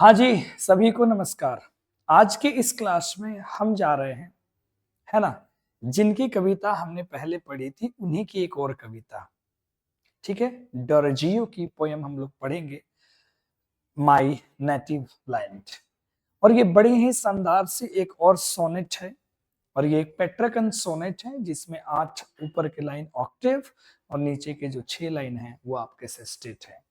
हाँ जी, सभी को नमस्कार। आज के इस क्लास में हम जा रहे हैं, है ना? जिनकी कविता हमने पहले पढ़ी थी, उन्हीं की एक और कविता, ठीक है? डॉरजियो की पोयम हम लोग पढ़ेंगे, माय नेटिव लैंड। और ये बड़ी ही शानदार सी एक और सोनेट है, और ये एक पेट्रकन सोनेट है जिसमें 8 ऊपर के लाइन ऑक्टेव और नीचे के जो 6 लाइन हैं वो आपके सेस्टेट है।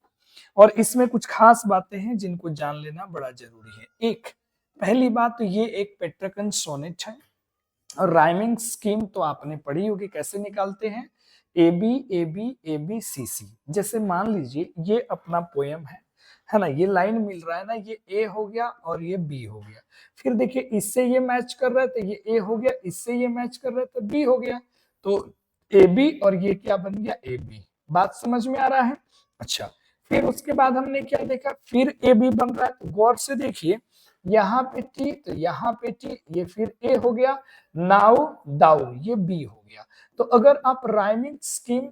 और इसमें कुछ खास बातें हैं जिनको जान लेना बड़ा जरूरी है। एक पहली बात तो ये एक पेट्रकन सोनेट है, और राइमिंग स्कीम तो आपने पढ़ी होगी, कैसे निकालते हैं? A B A B A B C C. जैसे मान लीजिए ये अपना पोयम है ना? ये लाइन मिल रहा है ना, ये ए हो गया और ये बी हो गया। फिर देखिए इससे ये मैच कर रहा है तो ये ए हो गया, इससे ये मैच कर रहा है तो बी हो गया। तो ए बी और ये क्या बन गया? A B. बात समझ में आ रहा है? अच्छा, फिर उसके बाद हमने क्या देखा? फिर ए बी बन रहा है, तो गौर से देखिए, यहाँ पे टी तो यहाँ पे टी, ये फिर ए हो गया, नाउ दाउ ये बी हो गया। तो अगर आप राइमिंग स्कीम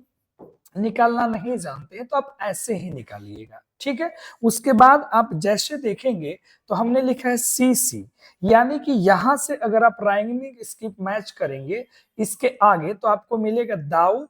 निकालना नहीं जानते तो आप ऐसे ही निकालिएगा, ठीक है? उसके बाद आप जैसे देखेंगे तो हमने लिखा है सी सी, यानी कि यहां से अगर आप राइमिंग स्कीम मैच करेंगे इसके आगे तो आपको मिलेगा दाऊ,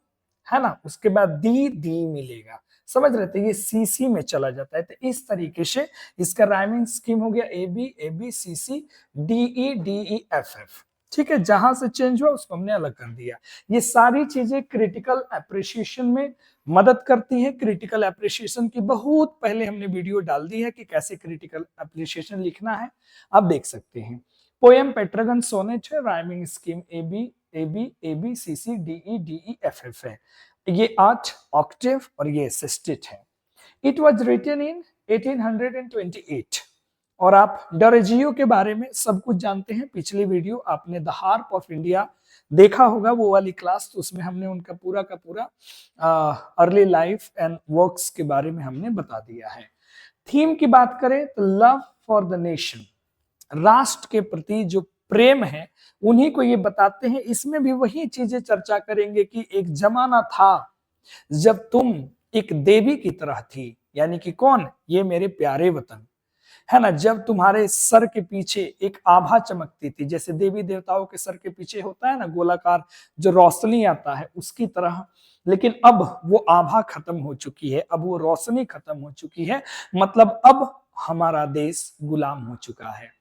है ना? उसके बाद दी दी मिलेगा। समझ रहे थे? ये सी सी में चला जाता है। तो इस तरीके से इसका राइमिंग स्कीम हो गया A B C C D E F F. ठीक है, जहां से चेंज हुआ उसको हमने अलग कर दिया। ये सारी चीजें क्रिटिकल अप्रिसिएशन में मदद करती है। क्रिटिकल अप्रिसिएशन की बहुत पहले हमने वीडियो डाल दी है कि कैसे क्रिटिकल अप्रिसिएशन लिखना है, आप देख सकते हैं। पोएम पेट्रागन सोनेट है, rhyming scheme A B C C D E F F है। ये 8 ऑक्टेव और ये सिस्टेट है। It was written in 1828। और आप डॉरजियो के बारे में सब कुछ जानते हैं। पिछली वीडियो आपने द हार्प ऑफ इंडिया देखा होगा, वो वाली क्लास, तो उसमें हमने उनका पूरा का पूरा अर्ली लाइफ एंड वर्क्स के बारे में हमने बता दिया है। थीम की बात करें तो लव फॉर द नेशन, राष्ट्र के प्रति जो प्रेम है उन्हीं को ये बताते हैं। इसमें भी वही चीजें चर्चा करेंगे कि एक जमाना था जब तुम एक देवी की तरह थी, यानी कि कौन? ये मेरे प्यारे वतन, है ना? जब तुम्हारे सर के पीछे एक आभा चमकती थी, जैसे देवी देवताओं के सर के पीछे होता है ना गोलाकार जो रोशनी आता है, उसकी तरह। लेकिन अब वो आभा खत्म हो चुकी है, अब वो रोशनी खत्म हो चुकी है, मतलब अब हमारा देश गुलाम हो चुका है।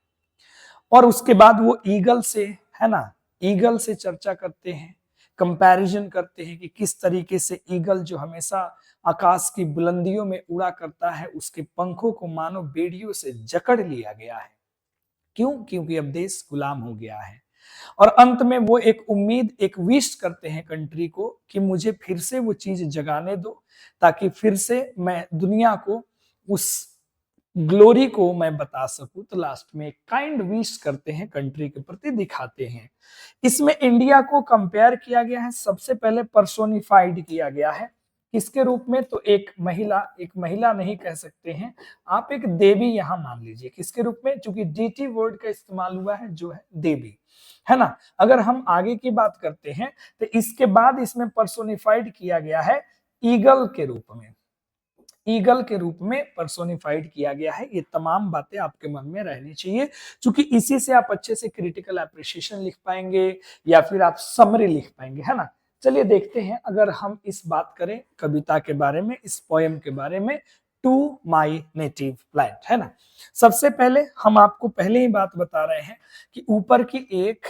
और उसके बाद वो ईगल से, है ना, ईगल से चर्चा करते हैं, कंपैरिजन करते हैं कि किस तरीके से ईगल जो हमेशा आकाश की बुलंदियों में उड़ा करता है, उसके पंखों को मानो बेड़ियों से जकड़ लिया गया है। क्यों? क्योंकि अब देश गुलाम हो गया है। और अंत में वो एक उम्मीद, एक विश करते हैं कंट्री को कि मुझे फिर से वो चीज जगाने दो, ताकि फिर से मैं दुनिया को उस ग्लोरी को मैं बता सकूं। तो लास्ट में एक काइंड विश करते हैं, कंट्री के प्रति दिखाते हैं। इसमें इंडिया को कंपेयर किया गया है, सबसे पहले पर्सोनिफाइड किया गया है। किसके रूप में? तो एक महिला नहीं कह सकते हैं आप, एक देवी यहां मान लीजिए। किसके रूप में? क्योंकि डीटी वर्ड का इस्तेमाल हुआ है जो है देवी, है ना? अगर हम आगे की बात करते हैं तो इसके बाद इसमें पर्सोनिफाइड किया गया है ईगल के रूप में, ईगल के रूप में पर्सोनिफाइड किया गया है। ये तमाम बातें आपके मन में रहनी चाहिए, क्योंकि इसी से आप अच्छे से क्रिटिकल अप्रिसिएशन लिख पाएंगे या फिर आप समरी लिख पाएंगे, है ना? चलिए देखते हैं, अगर हम इस बात करें कविता के बारे में, इस पोएम के बारे में, टू माई नेटिव लैंड, है ना? सबसे पहले हम आपको पहले ही बात बता रहे हैं कि ऊपर की 1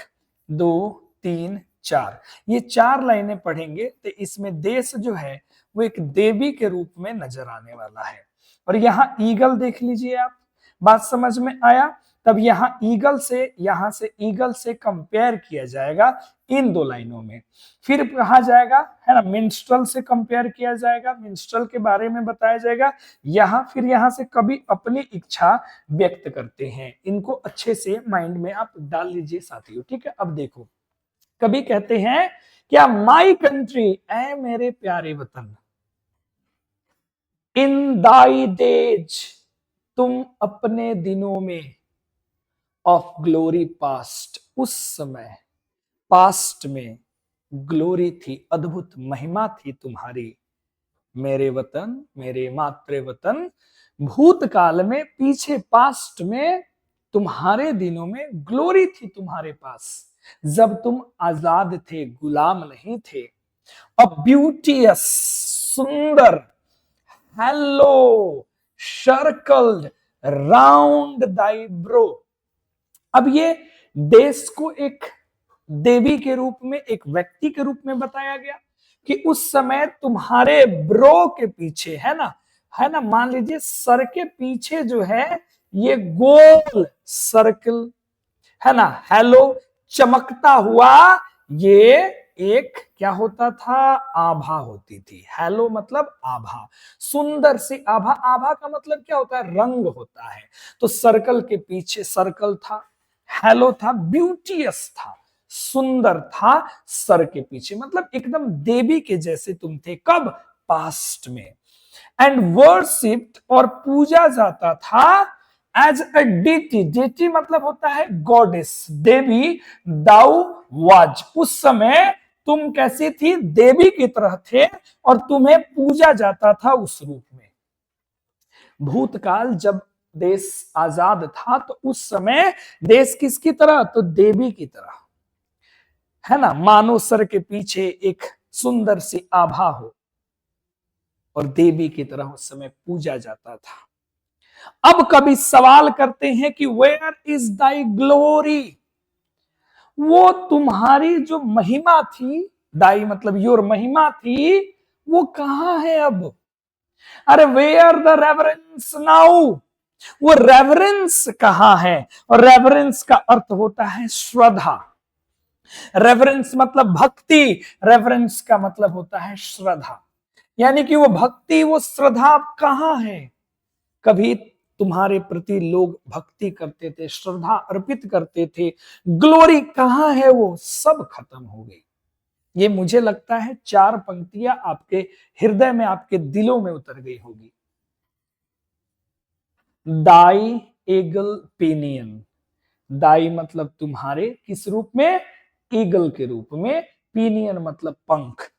2 3 4 ये 4 लाइनें पढ़ेंगे तो इसमें देश जो है वो एक देवी के रूप में नजर आने वाला है। और यहाँ ईगल देख लीजिए आप, बात समझ में आया? तब यहाँ से ईगल से कंपेयर किया जाएगा इन 2 लाइनों में। फिर कहा जाएगा, है ना, मिन्स्ट्रल से कंपेयर किया जाएगा, मिन्स्ट्रल के बारे में बताया जाएगा। फिर यहाँ से कभी अपनी इच्छा व्यक्त करते हैं। इनको अच्छे से माइंड में आप डाल लीजिए साथियों, ठीक है? अब देखो, कभी कहते हैं क्या? माई कंट्री, ऐ मेरे प्यारे वतन, इन दाई डेज, तुम अपने दिनों में, ऑफ ग्लोरी पास्ट, उस समय, पास्ट में ग्लोरी थी, अद्भुत महिमा थी तुम्हारी, मेरे वतन, मेरे मातृ वतन, भूतकाल में, पीछे पास्ट में, तुम्हारे दिनों में ग्लोरी थी तुम्हारे पास, जब तुम आजाद थे, गुलाम नहीं थे। अ ब्यूटियस, सुंदर, हेलो, सर्कल्ड राउंड दाई ब्रो। अब ये देश को एक देवी के रूप में, एक व्यक्ति के रूप में बताया गया कि उस समय तुम्हारे ब्रो के पीछे, है ना, मान लीजिए सर के पीछे जो है ये गोल सर्कल, है ना, हेलो, चमकता हुआ, ये एक क्या होता था, आभा होती थी। हेलो मतलब आभा, सुंदर सी आभा। आभा का मतलब क्या होता है, रंग होता है। तो सर्कल के पीछे सर्कल था, हेलो था, ब्यूटियस था, सुंदर था, सर के पीछे मतलब एकदम देवी के जैसे तुम थे। कब, पास्ट में। एंड वर्शिप्ड, और पूजा जाता था एज अ डीटी। डीटी मतलब होता है गॉडेस, देवी। दाउ वाज, उस समय तुम कैसी थी, देवी की तरह थे और तुम्हें पूजा जाता था उस रूप में। भूतकाल जब देश आजाद था तो उस समय देश किसकी तरह, तो देवी की तरह, है ना, मानो सर के पीछे एक सुंदर सी आभा हो और देवी की तरह उस समय पूजा जाता था। अब कभी सवाल करते हैं कि वेयर इज दाई ग्लोरी, वो तुम्हारी जो महिमा थी, दाई मतलब योर महिमा थी, वो कहां है अब। अरे वेयर द रेवरेंस नाउ, वो रेवरेंस कहां है। और रेवरेंस का अर्थ होता है श्रद्धा। रेवरेंस मतलब भक्ति, रेवरेंस का मतलब होता है श्रद्धा, यानी कि वो भक्ति, वो श्रद्धा कहां है। कभी तुम्हारे प्रति लोग भक्ति करते थे, श्रद्धा अर्पित करते थे, ग्लोरी कहां है, वो सब खत्म हो गई। ये मुझे लगता है 4 पंक्तियां आपके हृदय में, आपके दिलों में उतर गई होगी। दाई ईगल पिनियन, दाई मतलब तुम्हारे किस रूप में, ईगल के रूप में, पिनियन मतलब पंख।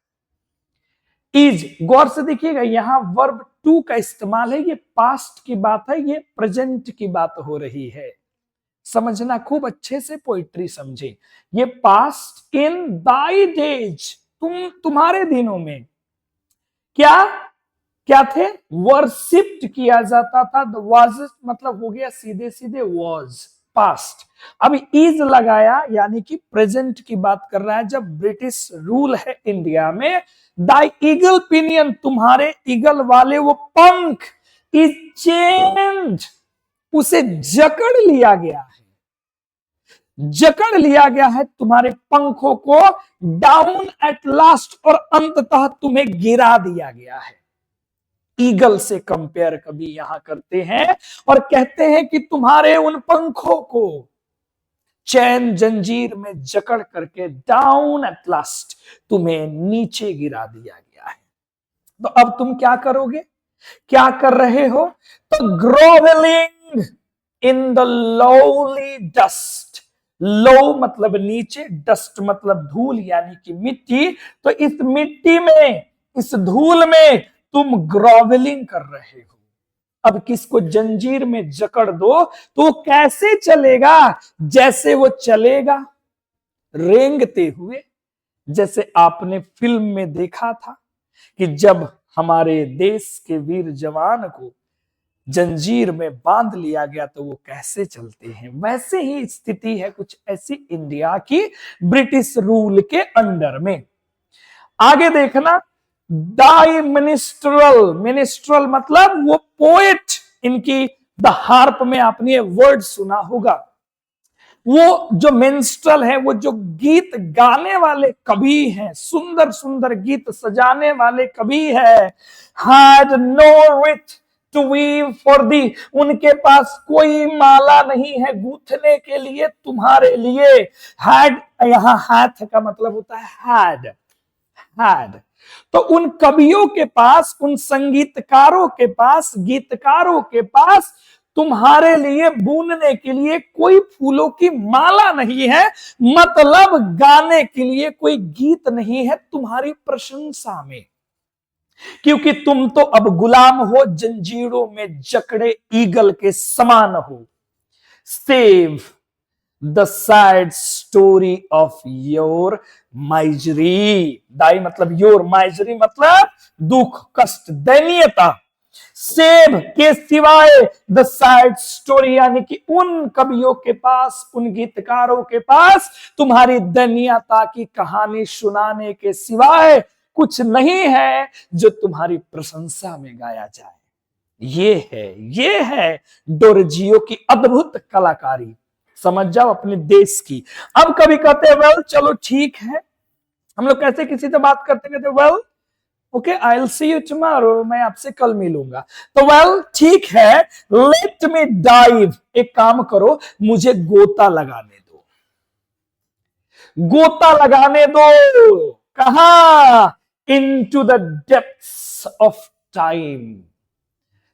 इज, गौर से देखिएगा यहां वर्ब टू का इस्तेमाल है, ये पास्ट की बात है, ये प्रेजेंट की बात हो रही है। समझना, खूब अच्छे से पोइट्री समझे। ये पास्ट इन दाई डेज, तुम्हारे दिनों में क्या क्या थे, वर्शिप्ड किया जाता था। वाज मतलब हो गया सीधे सीधे वॉज, पास्ट। अब इज लगाया यानी कि प्रेजेंट की बात कर रहा है, जब ब्रिटिश रूल है इंडिया में। दाई ईगल पिनियन, तुम्हारे ईगल वाले वो पंख, इज चेंज, उसे जकड़ लिया गया है, जकड़ लिया गया है तुम्हारे पंखों को, डाउन एट लास्ट, और अंततः तुम्हें गिरा दिया गया है। ईगल से कंपेयर कभी यहां करते हैं और कहते हैं कि तुम्हारे उन पंखों को चैन जंजीर में जकड़ करके डाउन एट लास्ट तुम्हें नीचे गिरा दिया गया है। तो अब तुम क्या करोगे, क्या कर रहे हो, तो ग्रोवेलिंग इन द लोली डस्ट। लो मतलब नीचे, डस्ट मतलब धूल यानी कि मिट्टी। तो इस मिट्टी में, इस धूल में तुम ग्रोवेलिंग कर रहे हो। अब किसको जंजीर में जकड़ दो तो वो कैसे चलेगा, जैसे वो चलेगा रेंगते हुए। जैसे आपने फिल्म में देखा था कि जब हमारे देश के वीर जवान को जंजीर में बांध लिया गया तो वो कैसे चलते हैं, वैसे ही स्थिति है कुछ ऐसी इंडिया की ब्रिटिश रूल के अंडर में। आगे देखना, दाई मिनिस्ट्रल, मिनिस्ट्रल मतलब वो पोएट, इनकी द हार्प में आपने ये वर्ड सुना होगा। वो जो मिनिस्ट्रल है, वो जो गीत गाने वाले कवि हैं, सुंदर सुंदर गीत सजाने वाले कवि है, had no wit to weave for thee, उनके पास कोई माला नहीं है गूंथने के लिए तुम्हारे लिए। had, यहां hath का मतलब होता है had। तो उन कवियों के पास, उन संगीतकारों के पास, गीतकारों के पास तुम्हारे लिए बुनने के लिए कोई फूलों की माला नहीं है, मतलब गाने के लिए कोई गीत नहीं है तुम्हारी प्रशंसा में। क्योंकि तुम तो अब गुलाम हो, जंजीरों में जकड़े ईगल के समान हो। Save the sad story of your misery. Thy मतलब योर, माइजरी मतलब दुख, कष्ट, दयनीयता। सेब के सिवाय द सैड स्टोरी, यानी कि उन कवियों के पास, उन गीतकारों के पास तुम्हारी दयनीयता की कहानी सुनाने के सिवाय कुछ नहीं है जो तुम्हारी प्रशंसा में गाया जाए। ये है डोरजियो की अद्भुत कलाकारी। समझ जाओ अपने देश की। अब कभी कहते हैं वेल चलो ठीक है, हम लोग कैसे किसी से बात करते कहते well okay I will see you tomorrow, मैं आपसे कल मिलूंगा। तो वेल ठीक है, लेट मी डाइव, एक काम करो मुझे गोता लगाने दो। गोता लगाने दो कहां? Into the depths of time,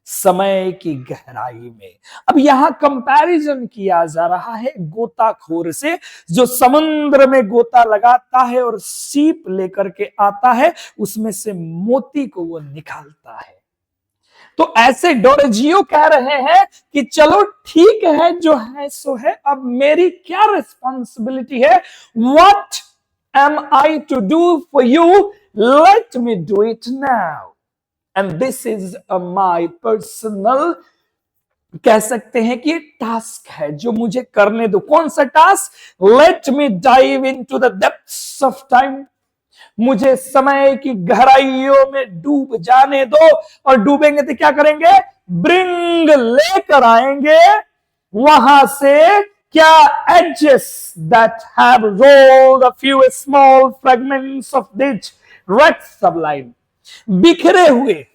समय की गहराई में। अब यहां कंपैरिजन किया जा रहा है गोताखोर से, जो समुद्र में गोता लगाता है और सीप लेकर के आता है, उसमें से मोती को वो निकालता है। तो ऐसे डोरजियो कह रहे हैं कि चलो ठीक है, जो है सो है, अब मेरी क्या रिस्पॉन्सिबिलिटी है? What am I to do for you? Let me do it now. And this is my personal, कह सकते हैं कि ये टास्क है जो मुझे करने दो। कौन सा task? Let me dive into the depths of time, मुझे समय की गहराइयों में डूब जाने दो। और डूबेंगे तो क्या करेंगे? ब्रिंग, लेकर आएंगे वहां से क्या? Ages that have rolled a few small fragments of this red sublime, बिखरे हुए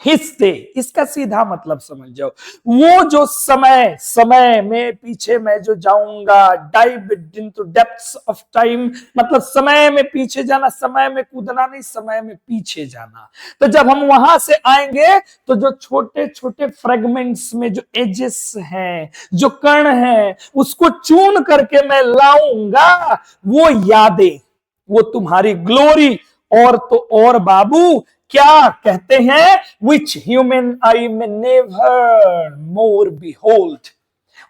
हिस्से। इसका सीधा मतलब समझ जाओ, वो जो समय में पीछे मैं जो जाऊंगा, dive into depths of time, मतलब समय में पीछे जाना, समय में कूदना नहीं, समय में पीछे जाना। तो जब हम वहां से आएंगे तो जो छोटे छोटे फ्रेगमेंट्स में जो एजेस हैं, जो कण हैं, उसको चून करके मैं लाऊंगा वो यादें, वो तुम्हारी ग्लोरी। और तो और बाबू क्या कहते हैं? विच ह्यूमन आई में नेवर मोर बिहोल्ड।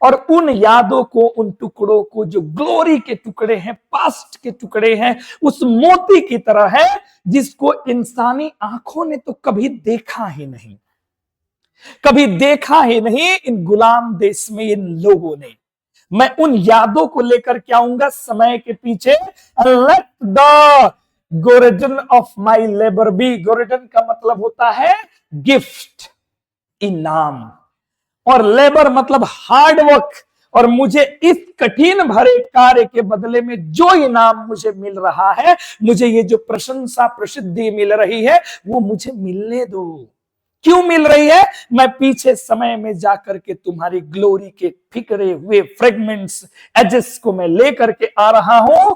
और उन यादों को, उन टुकड़ों को, जो ग्लोरी के टुकड़े हैं, पास्ट के टुकड़े हैं, उस मोती की तरह है जिसको इंसानी आंखों ने तो कभी देखा ही नहीं, कभी देखा ही नहीं इन गुलाम देश में इन लोगों ने। मैं उन यादों को लेकर के आऊंगा समय के पीछे। Let the garden of my labour be, garden का मतलब होता है गिफ्ट, इनाम, और लेबर मतलब हार्ड वर्क। और मुझे इस कठिन भरे कार्य के बदले में जो इनाम मुझे मिल रहा है, मुझे ये जो प्रशंसा प्रसिद्धि मिल रही है, वो मुझे मिलने दो। क्यों मिल रही है? मैं पीछे समय में जाकर के तुम्हारी ग्लोरी के फिकरे हुए फ्रेगमेंट्स, एजेस को मैं लेकर के आ रहा हूं।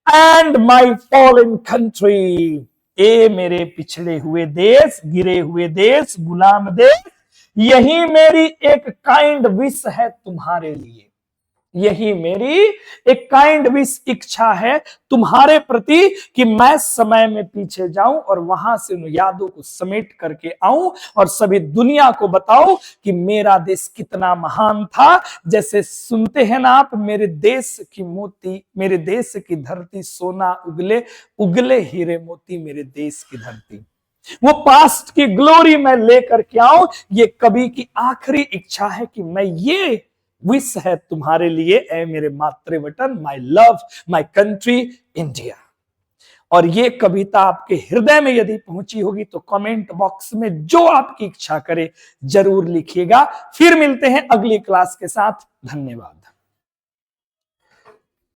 एंड माई फॉलन कंट्री, ए मेरे पिछड़े हुए देश, गिरे हुए देश, गुलाम देश, यही मेरी एक काइंड विश है तुम्हारे लिए। यही मेरी एक काइंड विश, इच्छा है तुम्हारे प्रति कि मैं समय में पीछे जाऊं और वहां से उन यादों को समेट करके आऊं और सभी दुनिया को बताऊं कि मेरा देश कितना महान था। जैसे सुनते हैं ना आप, मेरे देश की मोती, मेरे देश की धरती सोना उगले, उगले हीरे मोती मेरे देश की धरती। वो पास्ट की ग्लोरी मैं लेकर के आऊं। ये कवि की आखिरी इच्छा है कि मैं, ये विश है तुम्हारे लिए, ए मेरे मातृवतन, my love, my country India. और ये कविता आपके हृदय में यदि पहुंची होगी तो कमेंट बॉक्स में जो आपकी इच्छा करे जरूर लिखिएगा। फिर मिलते हैं अगली क्लास के साथ। धन्यवाद।